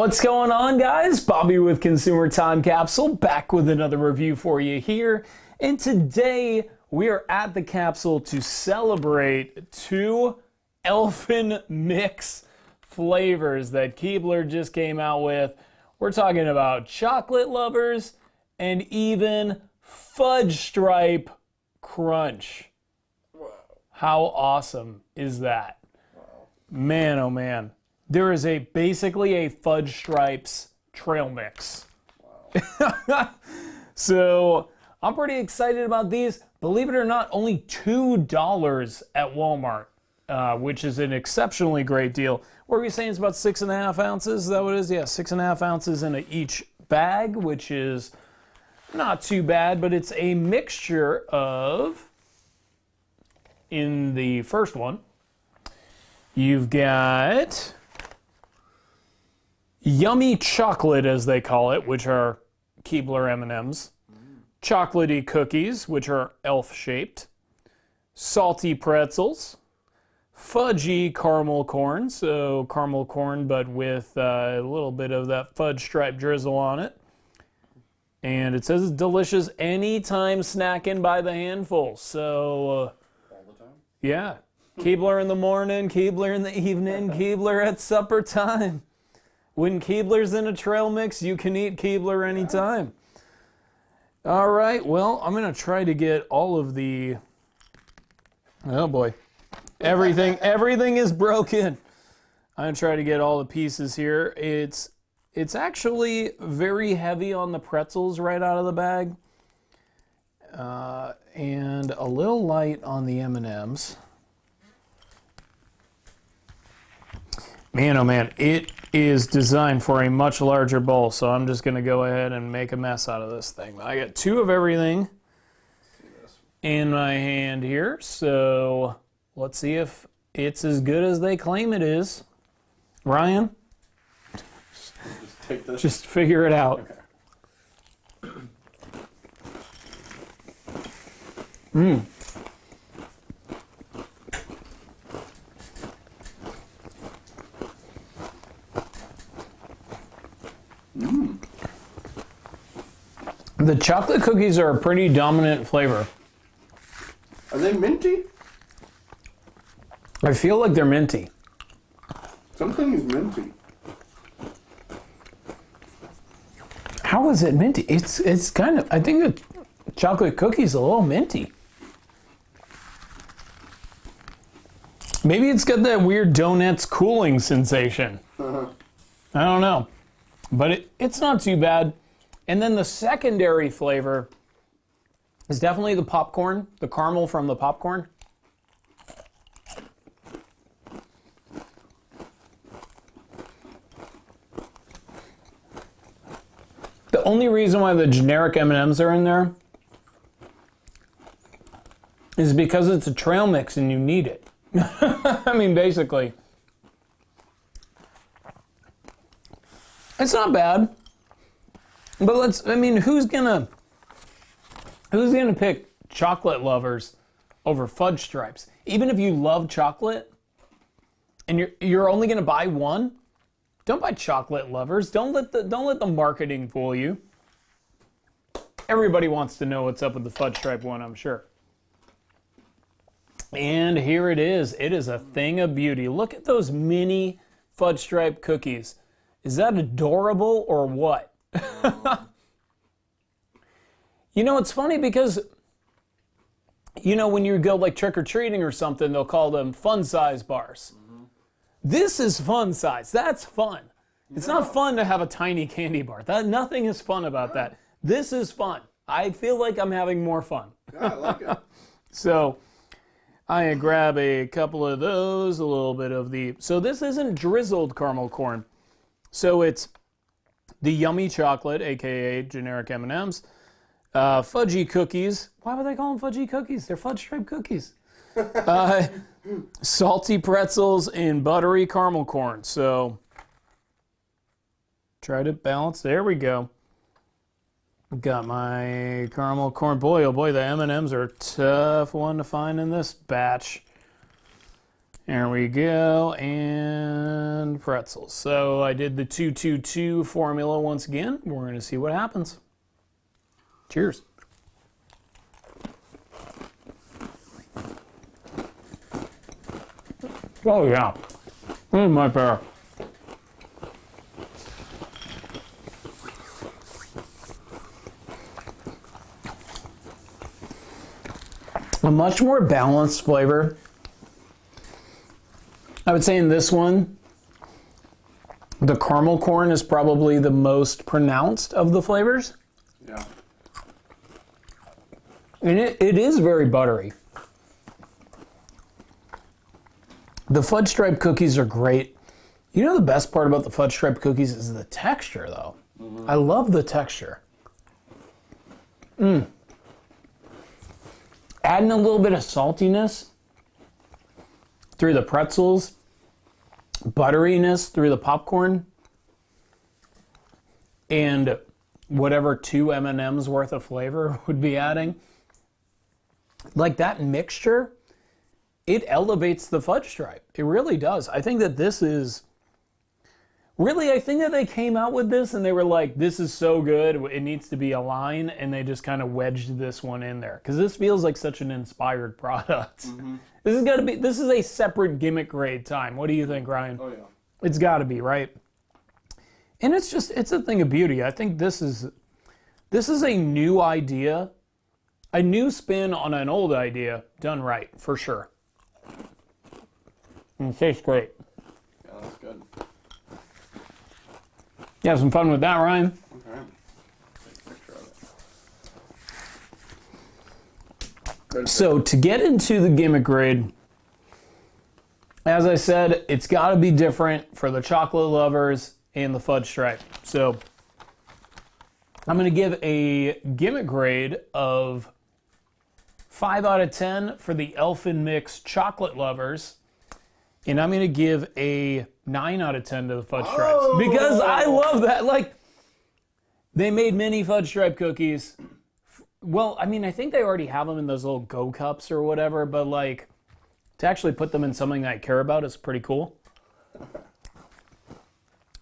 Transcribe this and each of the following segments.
What's going on, guys? Bobby with Consumer Time Capsule, back with another review for you here. And today we are at the Capsule to celebrate two Elfin mix flavors that Keebler just came out with. We're talking about chocolate lovers and even Fudge Stripe Crunch. Wow. How awesome is that? Wow. Man, oh man. There is basically a Fudge Stripes trail mix. Wow. So I'm pretty excited about these. Believe it or not, only $2 at Walmart, which is an exceptionally great deal. What were you saying? It's about 6.5 ounces? Is that what it is? Yeah, 6.5 ounces in each bag, which is not too bad, but it's a mixture of, in the first one, you've got yummy chocolate, as they call it, which are Keebler M&Ms. Chocolatey cookies, which are elf-shaped. Salty pretzels. Fudgy caramel corn, so caramel corn but with a little bit of that fudge stripe drizzle on it. And it says it's delicious anytime snacking by the handful. So, All the time? yeah. Keebler in the morning, Keebler in the evening, Keebler at supper time. When Keebler's in a trail mix, you can eat Keebler anytime. All right, well, I'm going to try to get all of the... Oh, boy. Everything is broken. I'm going to try to get all the pieces here. It's actually very heavy on the pretzels right out of the bag. And a little light on the M&Ms. Man, oh man, it is designed for a much larger bowl, so I'm just going to go ahead and make a mess out of this thing. I got two of everything in my hand here, so let's see if it's as good as they claim it is. Ryan? Just take this. Just figure it out. Okay. Mmm. The chocolate cookies are a pretty dominant flavor. Are they minty? I feel like they're minty. Something is minty. How is it minty? It's kind of, I think the chocolate cookie's a little minty. Maybe it's got that weird donuts cooling sensation. I don't know. But it's not too bad. And then the secondary flavor is definitely the popcorn, the caramel from the popcorn. The only reason why the generic M&Ms are in there is because it's a trail mix and you need it. I mean, basically. It's not bad. But who's gonna pick chocolate lovers over Fudge Stripes? Even if you love chocolate and you're only gonna buy one, don't buy chocolate lovers. Don't let the marketing fool you. Everybody wants to know what's up with the Fudge Stripe one, I'm sure. And here it is. It is a thing of beauty. Look at those mini Fudge Stripe cookies. Is that adorable or what? You know, it's funny because, you know, when you go like trick-or-treating or something, they'll call them fun-size bars. Mm-hmm. This is fun size. That's fun. It's not fun to have a tiny candy bar. Nothing is fun about that. This is fun. I feel like I'm having more fun. Yeah, I like it. So I grab a couple of those, a little bit of the... So this isn't drizzled caramel corn. So it's the yummy chocolate, aka generic M&Ms, fudgy cookies. Why would they call them fudgy cookies? They're Fudge Stripe cookies. Salty pretzels and buttery caramel corn. So try to balance. There we go. Got my caramel corn. Boy, oh boy, the M&Ms are a tough one to find in this batch. There we go, and pretzels. So I did the 2-2-2 formula once again. We're going to see what happens. Cheers. Oh yeah, this is my favorite. A much more balanced flavor. I would say in this one, the caramel corn is probably the most pronounced of the flavors. Yeah. And it is very buttery. The Fudge Stripe cookies are great. You know the best part about the Fudge Stripe cookies is the texture, though. Mm-hmm. I love the texture. Adding a little bit of saltiness through the pretzels, butteriness through the popcorn, and whatever 2 M&Ms worth of flavor would be adding. Like that mixture, it elevates the Fudge Stripe. It really does. I think that this is... Really, I think that they came out with this and they were like, this is so good, it needs to be a line, and they just kind of wedged this one in there. Because this feels like such an inspired product. Mm-hmm. This is a separate gimmick grade time. What do you think, Ryan? Oh, yeah. It's got to be, right? And it's a thing of beauty. I think this is a new idea, a new spin on an old idea, done right, for sure. And it tastes great. Yeah, that's good. You have some fun with that, Ryan? Okay. Take a picture of it. So to get into the gimmick grade, as I said, it's got to be different for the chocolate lovers and the Fudge Stripe. So I'm going to give a gimmick grade of 5 out of 10 for the Elfin Mix chocolate lovers. And I'm going to give a 9 out of 10 to the Fudge Stripes. Because I love that. Like, they made mini Fudge Stripe cookies. Well, I mean, I think they already have them in those little Go Cups or whatever. But, like, to actually put them in something I care about is pretty cool.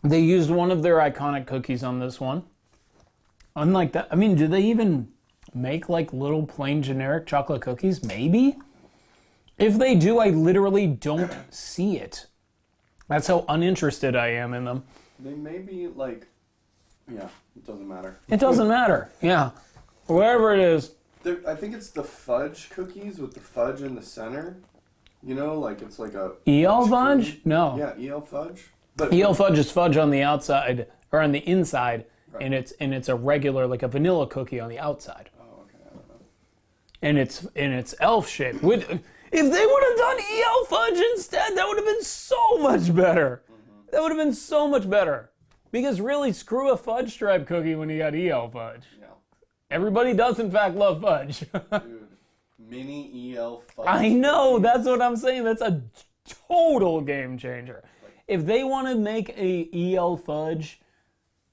They used one of their iconic cookies on this one. Unlike that, I mean, do they even make, like, little plain generic chocolate cookies? Maybe? If they do, I literally don't see it. That's how uninterested I am in them. They may be like, yeah, it doesn't matter. It doesn't matter, yeah. Whatever it is. I think it's the fudge cookies with the fudge in the center. You know, like it's like a... EL fudge? No. Yeah, EL fudge. But EL fudge is fudge on the outside, or on the inside, right. and it's a regular, like a vanilla cookie on the outside. Oh, okay, I don't know. And it's elf shaped. If they would have done EL fudge instead, that would have been so much better. Mm-hmm. That would have been so much better. Because really, screw a Fudge Stripe cookie when you got EL fudge. Yeah. Everybody does, in fact, love fudge. Dude, mini EL fudge. I know, that's what I'm saying. That's a total game changer. If they want to make a EL fudge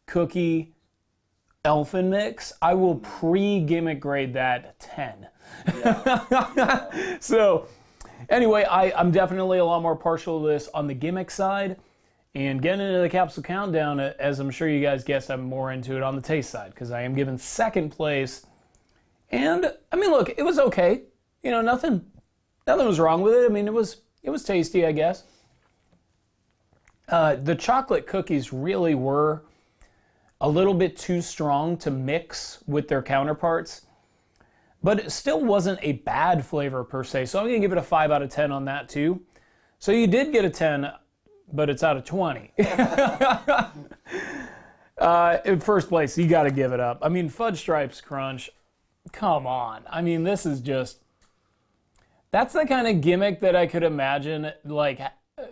cookie Elfin mix, I will pre-gimmick grade that 10. Yeah. So, anyway, I'm definitely a lot more partial to this on the gimmick side. And getting into the capsule countdown, as I'm sure you guys guessed, I'm more into it on the taste side, because I am given second place. And, I mean, look, it was okay. You know, nothing was wrong with it. I mean, it was tasty, I guess. The chocolate cookies really were a little bit too strong to mix with their counterparts. But it still wasn't a bad flavor per se. So I'm going to give it a 5 out of 10 on that too. So you did get a 10, but it's out of 20. In first place, you got to give it up. I mean, Fudge Stripes Crunch, come on. I mean, this is just... That's the kind of gimmick that I could imagine, like,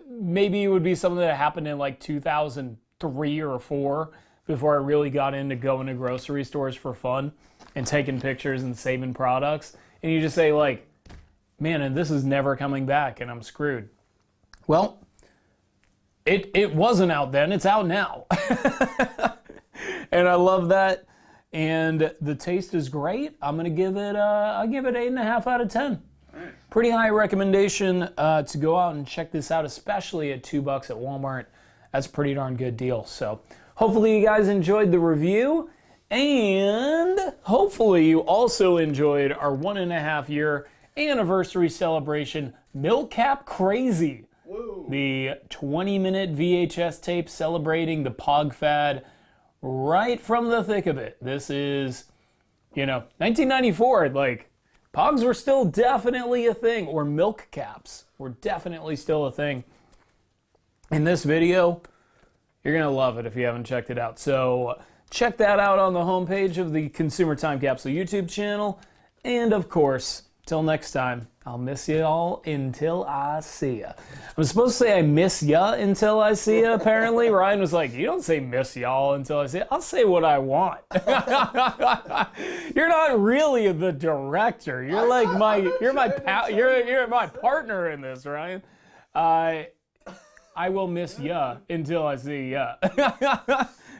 maybe it would be something that happened in, like, 2003 or 4, before I really got into going to grocery stores for fun and taking pictures and saving products. And you just say, like, man, and this is never coming back, and I'm screwed. Well, it wasn't out then. It's out now. And I love that. And the taste is great. I'm going to give it, I'll give it 8.5 out of 10. All right. pretty high recommendation to go out and check this out, especially at $2 at Walmart. That's a pretty darn good deal. So hopefully you guys enjoyed the review, and hopefully you also enjoyed our 1.5-year anniversary celebration, Milk Cap Crazy. Whoa. The 20-minute VHS tape celebrating the Pog fad right from the thick of it. This is, 1994, like, Pogs were still definitely a thing, or milk caps were definitely still a thing. In this video, you're going to love it if you haven't checked it out. So check that out on the homepage of the Consumer Time Capsule YouTube channel. And of course, till next time, I'll miss you all until I see ya. I'm supposed to say I miss ya until I see ya, apparently. Ryan was like, you don't say miss y'all until I see ya. I'll say what I want. You're not really the director. You're like you're my partner in this, Ryan. I will miss ya until I see ya.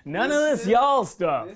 None of this y'all stuff.